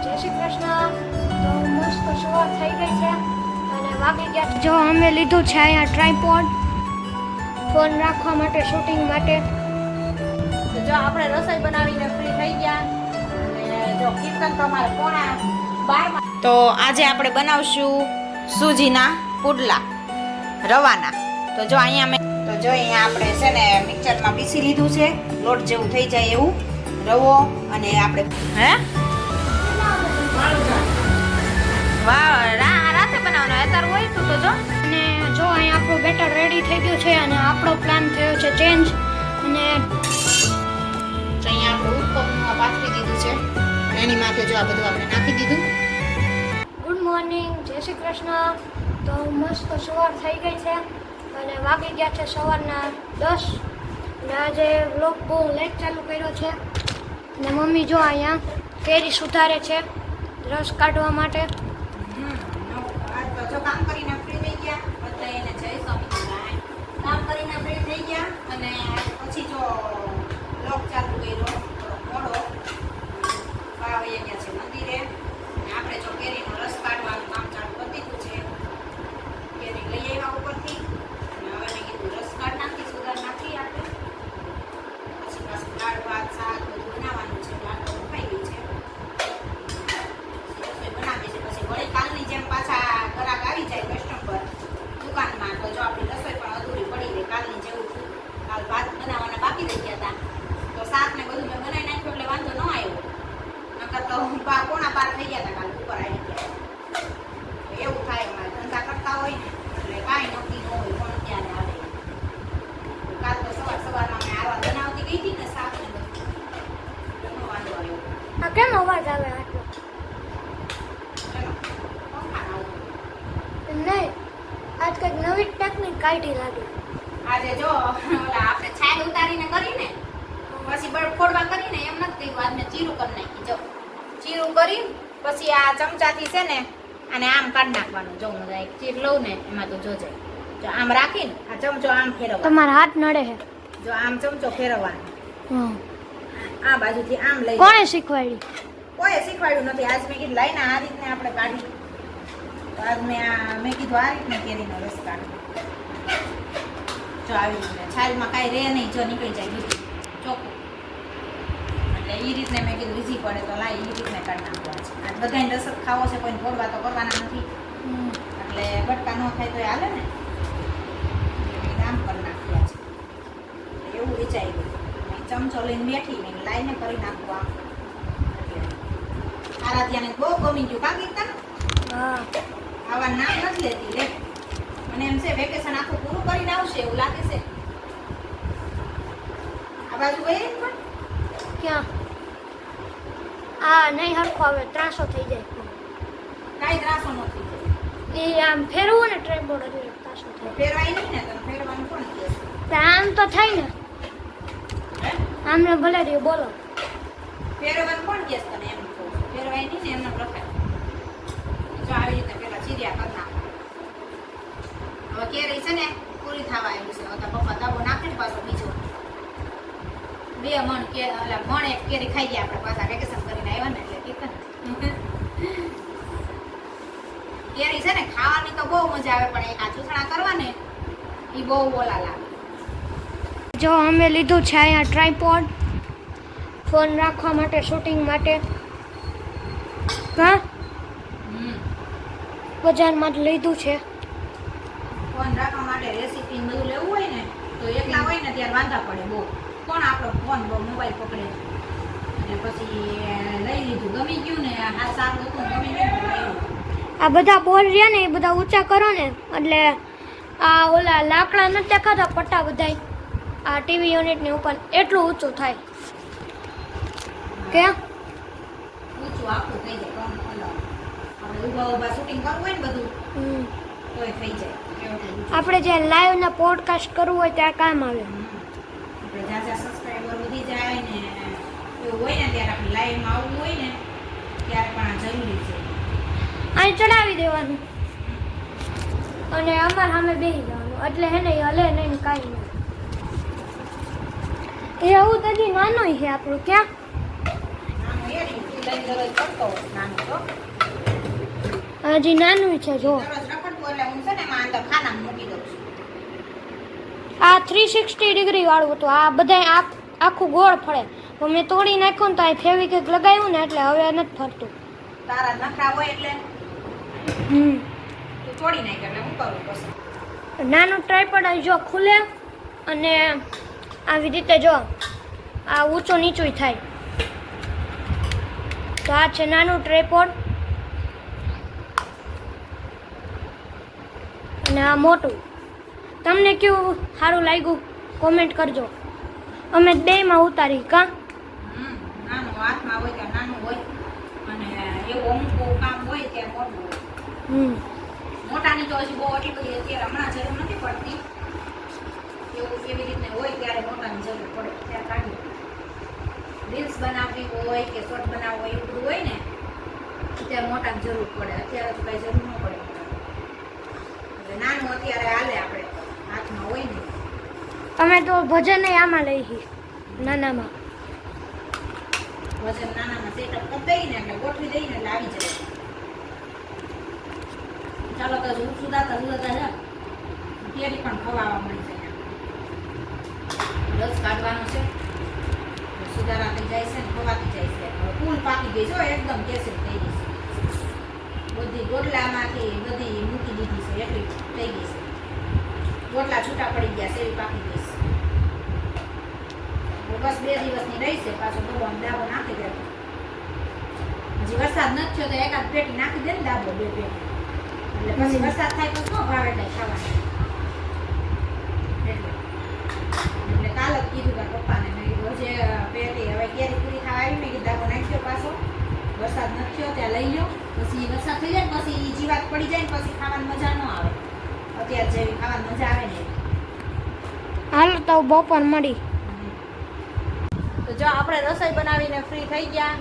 જય શ્રી કૃષ્ણ. તો મસ્ત સવાર થઈ ગઈ છે અને વાગી ગયા. જો અમે લીધું છે અહીંયા ટ્રાયપોડ ફોન રાખવા માટે, શૂટિંગ માટે. તો જો આપણે રસોઈ બનાવીને ફ્રી થઈ ગયા અને જો કીર્તન તમારે 11:30 તો આજે આપણે બનાવશું સૂજીના પુડલા રવાના. તો જો અહીંયા આપણે છે ને મિક્સરમાં પીસી લીધું છે, લોટ જેવું થઈ જાય એવું રવો. અને આપણે રાતે બનાવવાનો અત્યારે હોય તો જો. અને જો અહીંયા આપણું બેટર રેડી થઈ ગયું છે અને આપણો પ્લાન થયો છે ચેન્જ. અને અહીંયા આપણે ઉત્પમમાં પાથરી દીધું છે અને એની માથે જો આ બધું આપણે નાખી દીધું. ગુડ મોર્નિંગ, જય શ્રી કૃષ્ણ. તો મસ્ત સવાર થઈ ગઈ છે અને વાગી ગયા છે સવારના 10. અને આજે વ્લોગ બહુ લેટ ચાલુ કર્યો છે. અને મમ્મી જો અહીંયા કેરી સુધારે છે રસ કાઢવા માટે. જો કામ કરીને ફ્રી થઈ ગયા બધા, એને જય સ્વામી. કામ કરીને ફ્રી થઈ ગયા અને પછી જો બ્લોગ ચાલુ કર્યો મોડો આવી ગયા છે મંદિરે. અને આપણે જો કેરીનો રસ કાઢવાનું કામ ચાલુ કરી દીધું છે. કેરી લઈ આવ્યા ઉપરથી અને હવે મેં કીધું રસ કાઢ નાખી, સુધાર નાખી આપણે. પછી પાછું દાળ ભાત શાક બધું બનાવવાનું છે. દાળ તો ખાઈ ગઈ છે, રસોઈ બનાવી છે. પછી વળી કાલની જેમ પાછા ગ્રાહક આવી જાય કસ્ટમર દુકાનમાં તો જો આપણી રસોઈ પણ અધૂરી પડી ગઈ કાલની જેવું. કાલ ભાત બનાવવાના બાકી રહી ગયા હતા તો શાક ને બધું મેં બનાવી નાખ્યું એટલે વાંધો ન આવ્યો. નકર તો 11:15 થઈ ગયા હતા કાલ ઉપર આવી ગયા. એવું થાય અમારે ધંધા કરતા હોય ને એટલે કાંઈ નક્કી ન હોય કોણ ક્યારે આવે. કાલ તો સવારમાં મેં આવા બનાવતી ગઈ હતી ને શાક ને બધું એનો વાંધો આવ્યો. આ કેમ અવાજ આવે આટલો? ચલો પંખા આવતું. નહીં, આજ કંઈક નવી ટેકનિક કાઢી લાગે. આજે જો ઓલા આપણે છાલ ઉતારીને કરીને પછી બળ ફોડવા કરીને એમ નથી કર્યું. આજ મેં ચીરું કરી નાખી. જો ચીરું કરી પછી આ ચમચાથી છે ને આને આમ કાઢી નાખવાનું. જો હું એક ચીર લઉં ને એમાં તો જોજે, જો આમ રાખીને આ ચમચો આમ ફેરવવાનો. તમારા હાથ નડે છે. જો આમ ચમચો ફેરવવાનો, હા. આ બાજુથી આમ લઈ. કોણે શીખવાડી? કોઈ શીખવાડ્યું નથી. આજ મેં કીધું લાઈને આ રીતને આપણે કાઢી. તો આજ મેં કીધું આ રીતને કેરીનો રસ કાઢી. જો આવી રીતે છાલમાં કાંઈ રહે નહીં, જો નીકળી જાય બીજું ચોખ્ખું. એટલે એ રીતને મેં કીધું ઈઝી પડે તો લાઈ એ રીતને કાઢી નાખવા છે. આજ બધાને રસ જ ખાવો છે, કોઈને ફોડવા તો કરવાના નથી. એટલે બટકા ન થાય તો એ હાલે ને, આમ કરી નાખ્યા છે. એવું વિચારી ગયું. ચમચો લઈને બેઠી ને લાઈને કરી નાખવું આમ. આરાધ્યાને બહુ ગમી ગયું. કા કીધા હા. આવા નામ નથી લેતી લે. મને એમ છે વેકેશન આખું પૂરું કરીને આવશે એવું લાગે છે. આ બાજુ ગઈ પણ ક્યાં? આ નહીં હરખો આવે, ત્રાસો થઈ જાય. કાંઈ ત્રાસો નથી. એ આમ ફેરવું ને ટ્રેપબોર્ડ એટલે ત્રાસો થાય. ફેરવાય નહીં ને, તમે ફેરવાનું કોણ કહે છે? આમ તો થાય ને, હે? આમને ભલે રહ્યું. બોલો. ફેરવાનું કોણ કહે છે તને? એમ કહું છું. ફેરવાય નહીં ને એમને રખાય. જો આવી રીતે પેલા ચીરિયા કરી નાખો. હવે કેરી છે ને પૂરી થવા આવી છે. હવે પપ્પા દાબો નાખે ને પાછો બીજો 2 મણ કે ઓલા મણ એક કેરી ખાઈ ગયા આપણે પાછા વેકેશન કરીને આવ્યા ને એટલે કીધું. કેરી છે ને ખાવાની તો બહુ મજા આવે પણ એક આ ચૂસણા કરવા ને એ બહુ ઓલા લાગે. જો અમે લીધું છે અહીંયા ટ્રાયપોડ ફોન રાખવા માટે, શૂટિંગ માટે. હા, બજારમાં જ લીધું છે. ફોન રાખવા માટે રેસીપી બધું લેવું હોય ને તો એકલા હોય ને ત્યારે વાંધા પડે બહુ. કોણ આપણો ફોન મોબાઈલ પકડે એટલે પછી લઈ લીધું. ગમી ગયું ને હાથ સારું હતું, ગમી ગયું તો લઈ લીધું. આ બધા બોલ રહ્યા ને એ બધા ઊંચા કરો ને એટલે આ ઓલા લાકડા નથી દેખાતા પટ્ટા બધાય આ ટીવી યુનિટની ઉપર એટલું ઊંચું થાય. કે ઊંચું આખું થઈ જાય. કોણ ઓલા આપણે ઊભા શૂટિંગ કરવું હોય ને બધું તોય થઈ જાય. આપણે જે લાઈવ ને પોડકાસ્ટ કરવું હોય ત્યાં કામ આવે. આપણે જ્યાં સબસ્ક્રાઈબર વધી જાય ને એવું હોય ને ત્યારે આપણે લાઈવમાં આવવું હોય ને ત્યારે પણ આ જરૂરી છે. અહીં ચડાવી દેવાનું અને અમારે સામે બેસી જવાનું એટલે હે ને એ હલે નહીં કાંઈ નહીં. એ આવું તો હજી નાનો છે આપણું. ક્યાં દરરોજ કરતો હોત નાનું તો હજી નાનું છે જો. દરરોજ રખડતું એટલે હું છે ને એમાં અંદર ખાનામાં મૂકી દઉં છું. આ 360 ડિગ્રી વાળું હતું. આ બધાય આખું ગોળ ફળે. તો મેં તોડી નાખ્યું ને તો આ ફેવિક્વિક લગાવ્યું ને એટલે હવે નથી ફરતું. તારા નખરા હોય એટલે હમ તું તોડી નાખ એટલે હું કરું પછી. નાનું ટ્રાયપોડ જો ખુલે અને આવી રીતે જો આ ઊંચો નીચું થાય. તો આ છે નાનું ટ્રાયપોડ અને આ મોટું. તમને કેવું સારું લાગ્યું કોમેન્ટ કરજો. અમે બેમાં ઉતારી કા નાનું હાથમાં હોય કે નાનું હોય અને એવું અમુક કામ હોય ત્યારે મોટું હોય. મોટાની તો હજી બહુ એટલી બધી અત્યારે હમણાં જરૂર નથી પડતી. એવું કેવી રીતે હોય ત્યારે મોટાની જરૂર પડે ત્યારે કાઢી. રીલ્સ બનાવવી હોય કે શોર્ટ બનાવવું હોય એવું બધું હોય ને ત્યારે મોટાની જરૂર પડે. અત્યારે તો કઈ જરૂર ન પડે. એટલે નાનું અત્યારે હાલે આપણે હાથમાં હોય ને. અમે તો ભજન આમાં લઈ હી નાનામાં. વજન નાનામાં સેટઅપ કરી દઈને એટલે ગોઠવી દઈને એટલે આવી જાય. ચાલો તો હું સુધાતા છે કેરી પણ ખવાવા મળી જાય. રસ કાઢવાનો છે સુધારા થઈ જાય છે ને ખવાતી જાય છે. ફૂલ પાકી ગઈ છે એકદમ કેસરી થઈ ગઈ છે. બધી ગોટલામાંથી બધી મૂકી દીધી છે એટલી થઈ ગઈ છે. ગોટલા છૂટા પડી ગયા છે એવી પાકી ગઈ છે. બસ 2 દિવસની રહી છે પાછો દાબો નાખી દેતો. હજી વરસાદ નથી થયો તો એકાદ પેટી નાખી દે ને દાબો 2 પેટી એટલે પછી વરસાદ થાય તો શું ભાવે એટલે ખાવાનું. એટલે કાલ જ કીધું કે પપ્પાને મેં કીધું જે પેટી હવે કેરી પૂરી ખાવા આવી મેં કીધું દાબો નાખ્યો પાછો. વરસાદ નથી થયો ત્યાં લઈ લો પછી વરસાદ થઈ જાય ને પછી જીવાત પડી જાય ને પછી ખાવાની મજા ન આવે. અત્યારે જેવી ખાવાની મજા આવે ને હાલો તો બપોર મળી. તો જો આપણે રસોઈ બનાવીને ફ્રી થઈ ગયા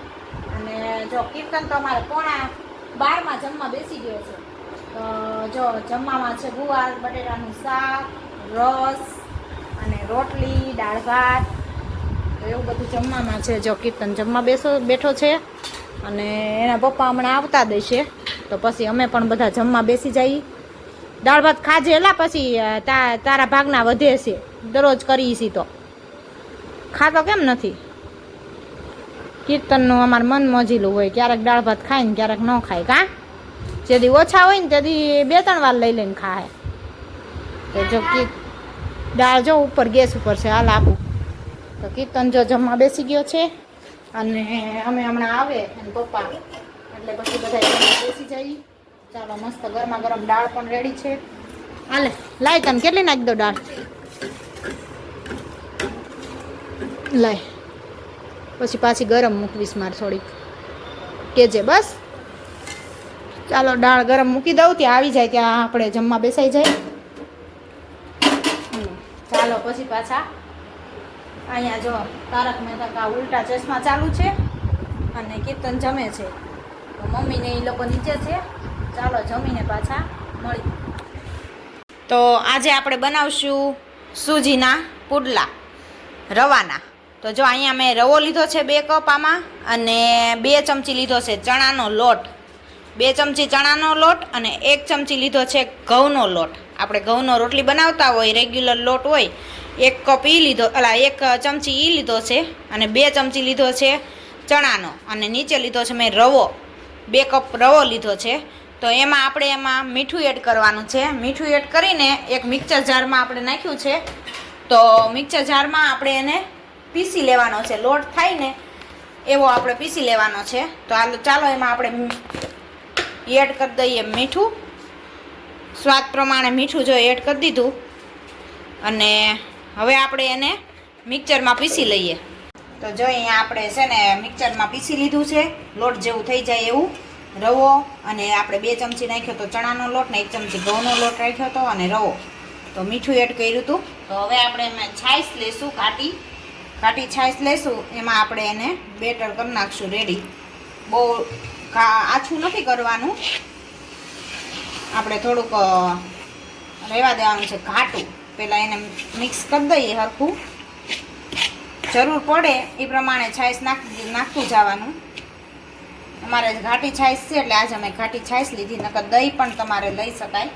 અને જો કીર્તન તો અમારે 11:30 જમવા બેસી ગયો છે. તો જો જમવામાં છે ગુવાર બટેટાનું શાક, રસ અને રોટલી, દાળ ભાત. તો એવું બધું જમવામાં છે. જો કીર્તન જમવા બેઠો છે અને એના પપ્પા હમણાં આવતા દેશે તો પછી અમે પણ બધા જમવા બેસી જઈએ. દાળ ભાત ખાજે એલા પછી તારા ભાગના વધે છે દરરોજ કરીશી તો ખાતો કેમ નથી. કીર્તનનું અમારે મન મોજીલું હોય ક્યારેક દાળ ભાત ખાય ને ક્યારેક ન ખાય કા. જેથી ઓછા હોય ને તેથી 2-3 વાર લઈ લઈને ખાય. તો જો દાળ જો ઉપર ગેસ ઉપર છે હાલ આપું. તો કીર્તન જો જમવા બેસી ગયો છે અને અમે હમણાં આવે અને પપ્પા એટલે પછી બધા જમવા બેસી જઈએ. ચાલો મસ્ત ગરમા ગરમ દાળ પણ રેડી છે. હાલે લાય તને કેટલી નાખી દો દાળ લાય પછી પાછી ગરમ મૂકવીશ મારે થોડીક કેજે બસ. ચાલો દાળ ગરમ મૂકી દઉં ત્યાં આવી જાય ત્યાં આપણે જમવા બેસાઈ જાય. ચાલો પછી પાછા અહીંયા જો તારક મહેતા કા ઉલ્ટા ચશ્મા ચાલુ છે અને કીર્તન જમે છે. તો મમ્મીને એ લોકો નીચે છે. ચાલો જમીને પાછા મળી. તો આજે આપણે બનાવશું સૂજીના પુડલા રવાના. તો જો અહીંયા મેં રવો લીધો છે 2 કપ આમાં અને 2 ચમચી લીધો છે ચણાનો લોટ. 2 ચમચી ચણાનો લોટ અને 1 ચમચી લીધો છે ઘઉંનો લોટ. આપણે ઘઉંનો રોટલી બનાવતા હોય રેગ્યુલર લોટ હોય 1 કપ એ લીધો 1 ચમચી એ લીધો છે અને 2 ચમચી લીધો છે ચણાનો અને નીચે લીધો છે મેં રવો 2 કપ રવો લીધો છે. તો એમાં મીઠું એડ કરવાનું છે. મીઠું એડ કરીને એક મિક્સર જારમાં આપણે નાખ્યું છે. તો મિક્સર જારમાં આપણે એને પીસી લેવાનો છે. લોટ થાય ને એવો આપણે પીસી લેવાનો છે. તો ચાલો એમાં આપણે એડ કરી દઈએ મીઠું. સ્વાદ પ્રમાણે મીઠું જો એડ કરી દીધું અને હવે આપણે એને મિક્સરમાં પીસી લઈએ. તો જો અહીંયા આપણે છે ને મિક્સરમાં પીસી લીધું છે. લોટ જેવું થઈ જાય એવું રવો અને આપણે 2 ચમચી નાખ્યો તો ચણાનો લોટ ને 1 ચમચી ઘઉંનો લોટ રાખ્યો હતો અને રવો. તો મીઠું એડ કર્યું હતું. તો હવે આપણે એમાં છાશ લેશું કાટી છાશ લેશું. એમાં આપણે એને બેટર કરી નાખશું રેડી. બહુ આછું નથી કરવાનું. આપણે થોડુંક રહેવા દેવાનું છે ઘાટું. પહેલાં એને મિક્સ કરી દઈએ હરખું. જરૂર પડે એ પ્રમાણે છાશ નાખતું જવાનું. અમારે ઘાટી છાશ છે એટલે આજે અમે ઘાટી છાશ લીધી, નકર દહીં પણ તમારે લઈ શકાય.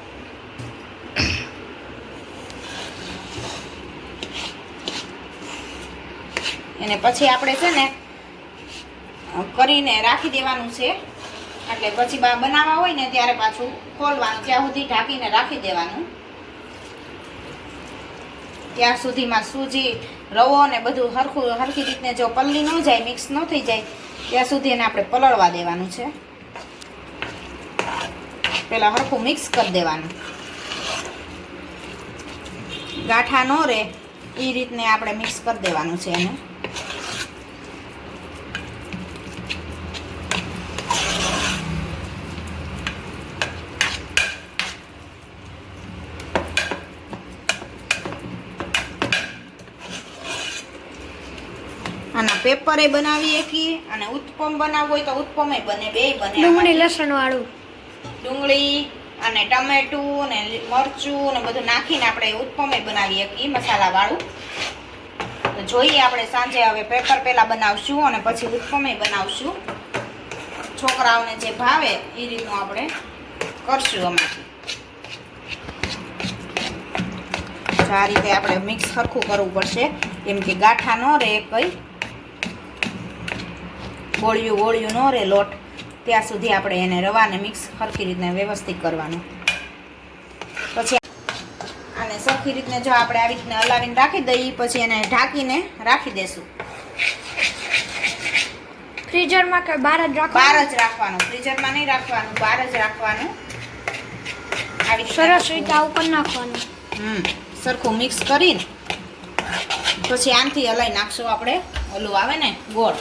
અને પછી આપણે છે ને કરીને રાખી દેવાનું છે, એટલે પછી બનાવવા હોય ને ત્યારે પાછું ખોલવાનું, ત્યાં સુધી ઢાંકીને રાખી દેવાનું. ત્યાં સુધીમાં સૂજી, રવો ને બધું હરખી રીતને જો પલળી ન જાય, મિક્સ ન થઈ જાય ત્યાં સુધી એને આપણે પલળવા દેવાનું છે. પહેલાં હરખું મિક્સ કરી દેવાનું, ગાંઠા ન રહે એ રીતને આપણે મિક્સ કરી દેવાનું છે એને. આના પેપરે બનાવી શકીએ અને ઉત્પમ બનાવવું હોય તો ઉત્પમે બને, બેય બને. ડુંગળી લસણ વાળું, ડુંગળી અને ટમેટું ને મરચું ને બધું નાખીને આપણે ઉત્પમે બનાવી શકીએ મસાલા વાળું. તો જોઈએ આપણે સાંજે હવે પેપર પહેલા બનાવશું અને પછી ઉત્પમે બનાવશું. છોકરાઓને જે ભાવે એ રીતનું આપણે કરશું આમાંથી. આ રીતે આપણે મિક્સ સરખું કરવું પડશે, કેમ કે ગાંઠા ન રહે, કઈ ગોળિયું ન રહે લોટ, ત્યાં સુધી આપણે એને રવાને મિક્સ સરખી રીતને વ્યવસ્થિત કરવાનું. પછી આને સરખી રીતને જો આપણે આવી રીતને હલાવીને રાખી દઈએ, પછી એને ઢાંકીને રાખી દેશું. ફ્રીઝરમાં કે બહાર જ રાખવાનું? બહાર જ રાખવાનું, ફ્રીઝરમાં નહીં રાખવાનું, બહાર જ રાખવાનું. આવી સરસ રીતે આવું કરી નાખવાનું. સરખું મિક્સ કરીને પછી આનથી હલાવી નાખશું આપણે. ઓલું આવે ને ગોળ,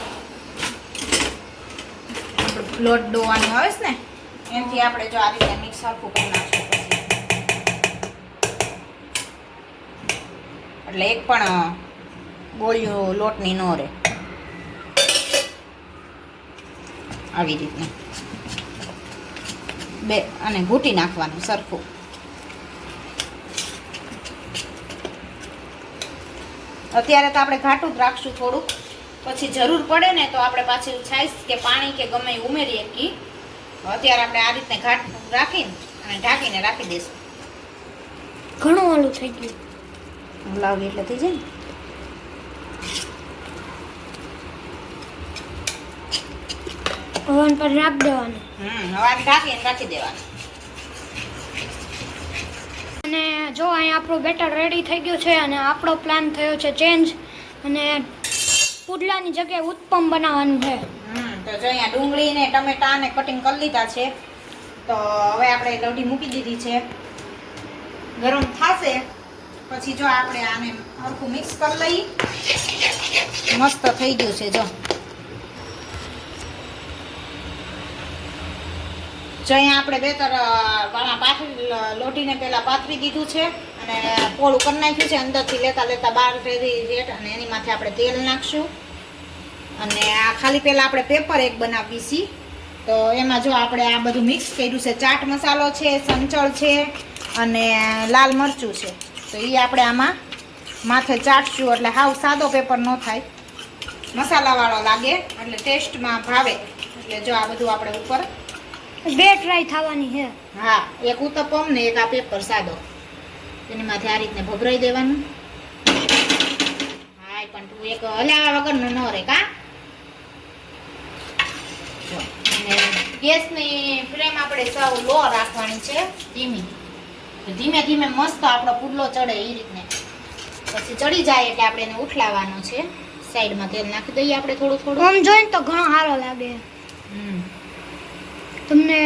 લોટ ડોવાનું આવે છે ને, એનાથી આપણે જો આ રીતે મિક્સ સરખું કરી નાખશું. પછી એટલે એક પણ ગોળીઓ લોટની ન રહે. આવી રીતને બે અને ઘૂંટી નાખવાનું સરખું. અત્યારે તો આપણે ઘાટું જ રાખશું થોડુંક, પછી જરૂર પડે ને તો આપણે પાછું છાશ કે પાણી કે ગમે એ ઉમેરી શકીએ. અત્યારે આપણે આ રીતને ઘાટ રાખીને અને ઢાંકીને રાખી દઈશું. ઘણું ઓલું થઈ ગયું, હલાવી એટલે થઈ જાય ને. ઓવન પર રાખી દેવાનું. હવે ઢાંકીને રાખી દેવાનું. અને જો અહીંયા આપણું બેટર રેડી થઈ ગયું છે અને આપણો પ્લાન થયો છે ચેન્જ, અને પુડલાની જગ્યાએ ઉત્પમ બનાવવાનું છે. તો જો અહીંયા ડુંગળી ને ટમેટા ને કટિંગ કરી લીધા છે. તો હવે આપણે લોઢી મૂકી દીધી છે, ગરમ થશે પછી જો આપણે આને હરખું મિક્સ કરી લઈએ. મસ્ત થઈ ગયું છે. જો અહીંયા આપણે બેતર લોટીને પહેલા પાથરી દીધું છે અને પોળું કરી નાખ્યું છે. અંદરથી લેતા બહાર ફેરી રેટ, અને એની માથે આપણે તેલ નાખશું. અને આ ખાલી પહેલાં આપણે પેપર એક બનાવીએ છીએ. તો એમાં જો આપણે આ બધું મિક્સ કર્યું છે. ચાટ મસાલો છે, સંચળ છે અને લાલ મરચું છે. તો એ આપણે આમાં માથે ચાટશું, એટલે હાવ સાદો પેપર ન થાય, મસાલાવાળો લાગે, એટલે ટેસ્ટમાં ભાવે. એટલે જો આ બધું આપણે ઉપર બે ટ્રાય થવાની છે. હા, એક ઉત્તપમ ને એક આ પેપર સાદો, એની માથે આ રીતને ભભરાઈ દેવાનું. હા, પણ તું એક હલાવા વગરનું ન રહે કા. અને ગેસની ફ્લેમ આપણે સાવ લો રાખવાની છે, ધીમી. ધીમે ધીમે મસ્ત આપણો પુડલો ચડે એ રીતને. પછી ચડી જાય એટલે આપણે એને ઉઠલાવવાનો છે. સાઈડમાં તેલ નાખી દઈએ આપણે થોડું થોડું. આમ જોઈને તો ઘણો સારો લાગે. તમને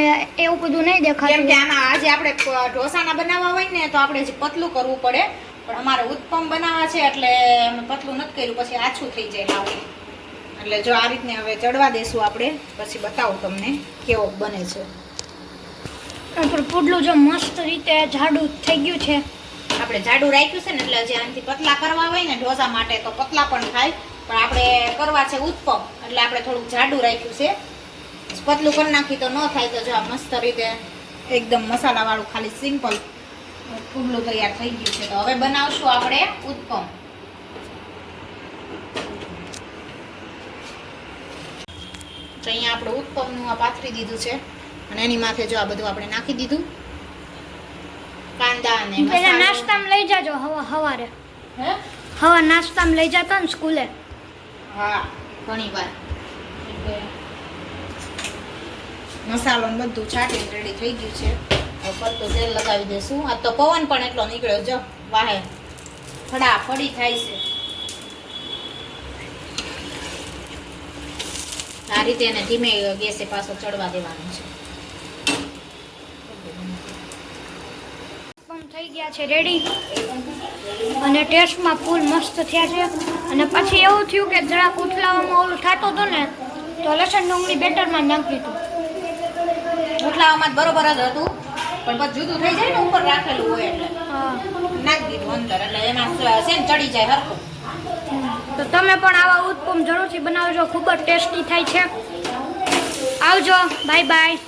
એવું બધું નહીં દેખાય, કેમ કે આમાં આજે આપણે ઢોસાના બનાવવા હોય ને તો આપણે પતલું કરવું પડે, પણ અમારે ઉત્પમ બનાવવા છે એટલે અમે પતલું નથી કર્યું, પછી આછું થઈ જાય આવું. એટલે જો આ રીતને હવે ચડવા દેશું આપણે, પછી બતાવું તમને કેવો બને છે. આપણું પુડલું જો મસ્ત રીતે જાડું થઈ ગયું છે. આપણે જાડું રાખ્યું છે ને, એટલે હજી આનાથી પતલા કરવા હોય ને ઢોસા માટે તો પતલા પણ થાય, પણ આપણે કરવા છે ઉત્પમ એટલે આપણે થોડુંક જાડું રાખ્યું છે. પતલું કરી નાખી તો ન થાય. તો જો મસ્ત રીતે એકદમ મસાલાવાળું ખાલી સિમ્પલ પુડલું તૈયાર થઈ ગયું છે. તો હવે બનાવશું આપણે ઉત્પમ. તો અહીંયા આપણે ઉત્પમનું આ પાથરી દીધું છે અને એની માથે જો આ બધું આપણે નાખી દીધું કાંદા અને પેલા મસાલો. નાસ્તામાં લઈ જાજો હવારે હે હવા નાસ્તામાં લઈ જતા ને સ્કૂલે. હા ઘણી વાર એટલે મસાલો ને બધું છાંટીને રેડી થઈ ગયું છે. હવે પડતું તેલ લગાવી દઈશું. આ તો પવન પણ એટલો નીકળ્યો જો વાહે ફડાફડી થાય છે. આ રીતે એને ધીમે ગેસે પાછો ચડવા દેવાનું છે. પણ થઈ ગયા છે રેડી અને ટેસ્ટમાં ફૂલ મસ્ત થયા છે. અને પછી એવું થયું કે જરાક ઉથલાવામાં ઓલું થતું હતું ને તો લસણ ડુંગળી બેટરમાં નાખી દીધું. ઉઠલાવામાં જ બરોબર જ હતું પણ પછી જુદું થઈ જાય ને ઉપર રાખેલું હોય એટલે હા નાખી દીધું અંદર એટલે એમાં શેન ચડી જાય હરખું. તો તમે પણ આવા ઉત્પમ જરૂરથી બનાવજો. ખૂબ જ ટેસ્ટી થાય છે. આવજો. Bye bye.